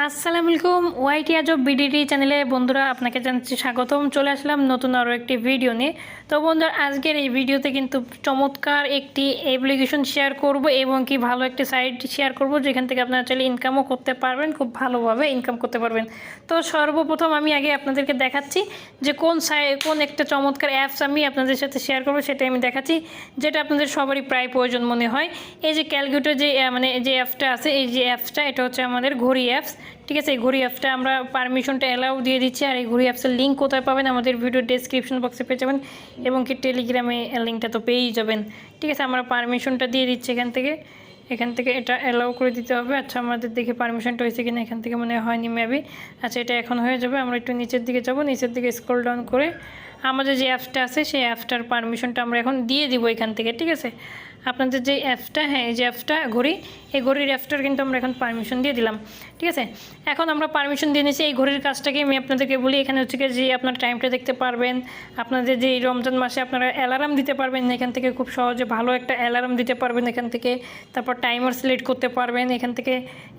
আসসালামু আলাইকুম ওয়াইটি আজব বিডিটি চ্যানেলে বন্ধুরা আপনাকে জানাচ্ছি স্বাগতম। চলে আসলাম নতুন আরও একটি ভিডিও নিয়ে। তো বন্ধুরা আজকের এই ভিডিওতে কিন্তু চমৎকার একটি অ্যাপ্লিকেশন শেয়ার করব এবং কি ভালো একটি সাইট শেয়ার করব যেখান থেকে আপনারা চাইলে ইনকামও করতে পারবেন, খুব ভালোভাবে ইনকাম করতে পারবেন। তো সর্বপ্রথম আমি আগে আপনাদেরকে দেখাচ্ছি যে কোন একটা চমৎকার অ্যাপস আমি আপনাদের সাথে শেয়ার করব, সেটা আমি দেখাচ্ছি যেটা আপনাদের সবারই প্রায় প্রয়োজন মনে হয়। এই যে ক্যালকুলেটর যে অ্যাপসটা আছে, এই যে অ্যাপসটা এটা হচ্ছে আমাদের ঘড়ি অ্যাপস। ঠিক আছে, এই ঘড়ি অ্যাপসটা আমরা পারমিশনটা অ্যালাউ দিয়ে দিচ্ছি। আর এই ঘড়ি অ্যাপসের লিঙ্ক কোথায় পাবেন? আমাদের ভিডিও ডেসক্রিপশন বক্সে পেয়ে যাবেন এবং কি টেলিগ্রামে লিঙ্কটা তো পেয়েই যাবেন। ঠিক আছে, আমরা পারমিশনটা দিয়ে দিচ্ছি এখান থেকে এটা অ্যালাউ করে দিতে হবে। আচ্ছা, আমাদের দেখে পারমিশনটা হয়েছে কিনা, এখান থেকে মনে হয়নি মেবি। আচ্ছা, এটা এখন হয়ে যাবে। আমরা একটু নিচের দিকে যাব, নিচের দিকে স্ক্রল ডাউন করে আমাদের যে অ্যাপসটা আছে সেই অ্যাপসটার পারমিশনটা আমরা এখন দিয়ে দিব এখান থেকে। ঠিক আছে, আপনাদের যে অ্যাপসটা, হ্যাঁ এই যে অ্যাপসটা ঘড়ি, এই ঘড়ির অ্যাপসটার কিন্তু আমরা এখন পারমিশন দিয়ে দিলাম। ঠিক আছে, এখন আমরা পারমিশন দিয়ে নিয়েছি। এই ঘড়ির কাজটাকে আমি আপনাদেরকে বলি। এখানে হচ্ছে যে আপনার টাইমটা দেখতে পারবেন, আপনাদের যে রমজান মাসে আপনারা অ্যালার্ম দিতে পারবেন এখান থেকে, খুব সহজে ভালো একটা অ্যালার্ম দিতে পারবেন এখান থেকে। তারপর টাইমার সিলেক্ট করতে পারবেন এখান থেকে,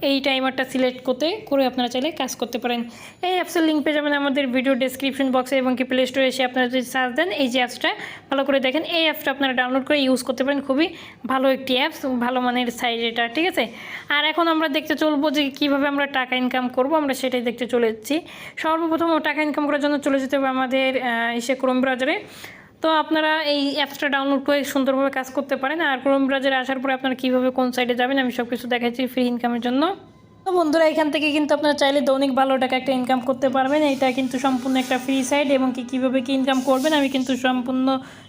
এই টাইমারটা সিলেক্ট করে আপনারা চাইলে কাজ করতে পারেন। এই অ্যাপসের লিঙ্ক পেয়ে যাবেন আমাদের ভিডিও ডেসক্রিপশন বক্সে এবং কি প্লে স্টোরে এসে আপনারা যদি সার্চ দেন এই যে অ্যাপসটা ভালো করে দেখেন, এই অ্যাপসটা আপনারা ডাউনলোড করে ইউজ করতে পারেন। খুবই ভালো একটি অ্যাপস, ভালো মানের সাইট এটা। ঠিক আছে, আর এখন আমরা দেখতে চলবো যে কীভাবে আমরা টাকা ইনকাম করব, আমরা সেটাই দেখতে চলে যাচ্ছি। সর্বপ্রথম টাকা ইনকাম করার জন্য চলে যেতে হবে আমাদের ক্রোম ব্রাউজারে। তো আপনারা এই অ্যাপসটা ডাউনলোড করে সুন্দরভাবে কাজ করতে পারেন। আর ক্রোম ব্রাউজারে আসার পরে আপনারা কীভাবে কোন সাইটে যাবেন আমি সব কিছু দেখাচ্ছি ফ্রি ইনকামের জন্য। তো বন্ধুরা এখান থেকে কিন্তু আপনারা চাইলে দৈনিক ভালো টাকা একটা ইনকাম করতে পারবেন। এটা কিন্তু সম্পূর্ণ একটা ফ্রি সাইট এবং কীভাবে ইনকাম করবেন আমি কিন্তু সম্পূর্ণ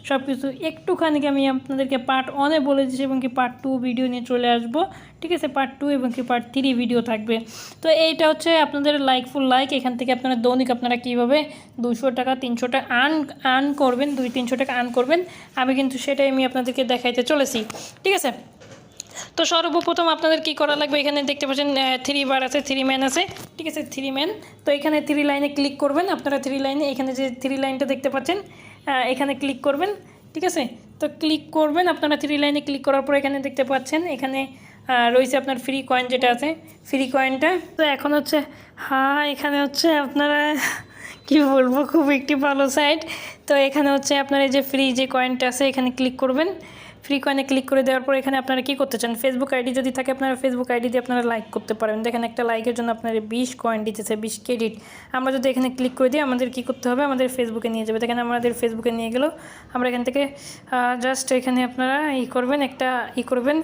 সব কিছু একটুখানি আমি আপনাদেরকে পার্ট 1-এ বলে দিচ্ছি এবং পার্ট 2 ভিডিও নিয়ে চলে আসব। ঠিক আছে, পার্ট 2 এবং পার্ট 3 ভিডিও থাকবে। তো এইটা হচ্ছে আপনাদের লাইক এখান থেকে আপনারা দৈনিক আপনারা কীভাবে 200 টাকা 300 টাকা আর্ন করবেন, 200-300 টাকা আর্ন করবেন, আমি কিন্তু সেটাই আমি আপনাদেরকে দেখাইতে চলেছি। ঠিক আছে, তো সর্বপ্রথম আপনাদের কি করা লাগবে, এখানে দেখতে পাচ্ছেন 3 বার আছে, 3 ম্যান আছে। ঠিক আছে, 3 ম্যান। তো এখানে 3 লাইনে ক্লিক করবেন আপনারা। 3 লাইনে এখানে যে 3 লাইনটা দেখতে পাচ্ছেন এখানে ক্লিক করবেন। ঠিক আছে, তো ক্লিক করবেন আপনারা 3 লাইনে ক্লিক করার পর এখানে দেখতে পাচ্ছেন এখানে রয়েছে আপনার ফ্রি কয়েন যেটা আছে, ফ্রি কয়েনটা। তো এখন হচ্ছে এখানে হচ্ছে আপনারা কি বলবো, খুব একটি ভালো সাইট। তো এখানে হচ্ছে আপনার এই যে ফ্রি যে কয়েনটা আছে এখানে ক্লিক করবেন। ফ্রি কয়েনে ক্লিক করে দেওয়ার পর এখানে আপনারা কী করতে চান, ফেসবুক আইডি যদি থাকে আপনারা ফেসবুক আইডি দিয়ে আপনারা লাইক করতে পারেন। দেখেন একটা লাইকের জন্য আপনার 20 কয়েন দিতেছে, 20 ক্রেডিট। আমরা যদি এখানে ক্লিক করে দিই আমাদের কী করতে হবে, আমাদের ফেসবুকে নিয়ে যাবে। দেখেন আমাদের ফেসবুকে নিয়ে গেল। আমরা এখান থেকে জাস্ট এখানে আপনারা করবেন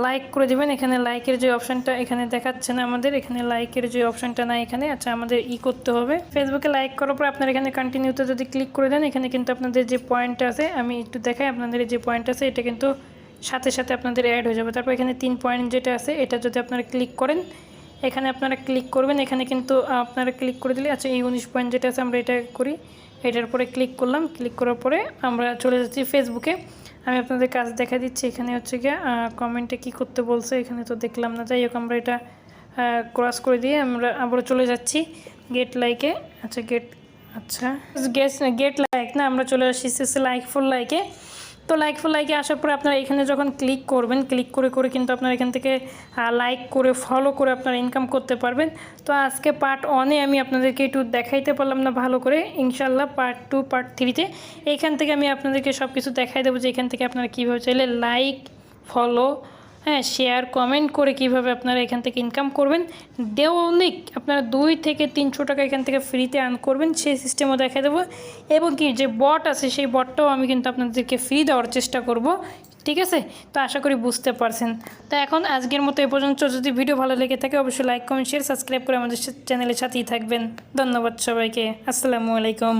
লাইক করে দেবেন। এখানে লাইকের যে অপশানটা এখানে দেখাচ্ছে না আমাদের, এখানে লাইকের যে অপশানটা না এখানে। আচ্ছা, আমাদের করতে হবে ফেসবুকে লাইক করার পর আপনারা এখানে কন্টিনিউতে যদি ক্লিক করে দেন এখানে কিন্তু আপনাদের যে পয়েন্টটা আছে, আমি একটু দেখাই আপনাদের যে পয়েন্ট আছে এটা কিন্তু সাথে সাথে আপনাদের অ্যাড হয়ে যাবে। তারপর এখানে 3 পয়েন্ট যেটা আছে এটা যদি আপনারা ক্লিক করেন, এখানে আপনারা ক্লিক করবেন। এখানে কিন্তু আপনারা ক্লিক করে দিলে, আচ্ছা এই 19 পয়েন্ট যেটা আছে আমরা এটা করি, এটার পরে ক্লিক করলাম। ক্লিক করার পরে আমরা চলে যাচ্ছি ফেসবুকে। আমি আপনাদের কাজ দেখা দিচ্ছি। এখানে হচ্ছে গিয়ে কমেন্টে কি করতে বলছে এখানে তো দেখলাম না, যাই হোক আমরা এটা ক্রস করে দিয়ে আমরা আবারও চলে যাচ্ছি গেট লাইকে। আচ্ছা গেট লাইক না, আমরা চলে আসছি লাইক ফর লাইকে। তো লাইক ফর লাইকে আসার পরে আপনারা এখানে যখন ক্লিক করবেন, ক্লিক করে কিন্তু আপনারা এখান থেকে লাইক করে ফলো করে আপনারা ইনকাম করতে পারবেন। তো আজকে পার্ট 1-এ আমি আপনাদেরকে একটু দেখাইতে পারলাম না ভালো করে, ইনশাল্লাহ পার্ট 2 পার্ট 3-তে এইখান থেকে আমি আপনাদেরকে সব কিছু দেখাই দেবো যে এখান থেকে আপনারা কীভাবে চাইলে লাইক ফলো শেয়ার কমেন্ট করে কিভাবে আপনারা এখান থেকে ইনকাম করবেন। দৈনিক আপনারা 2 থেকে 300 টাকা এখান থেকে ফ্রিতে আর্ন করবেন, সেই সিস্টেমও দেখা দেবো। এবং কি যে বট আছে সেই বটটাও আমি কিন্তু আপনাদেরকে ফ্রি দেওয়ার চেষ্টা করব। ঠিক আছে, তো আশা করি বুঝতে পারছেন। তো এখন আজকের মতো এ পর্যন্ত। যদি ভিডিও ভালো লেগে থাকে অবশ্যই লাইক কমেন্ট শেয়ার সাবস্ক্রাইব করে আমাদের চ্যানেলের সাথেই থাকবেন। ধন্যবাদ সবাইকে, আসসালামু আলাইকুম।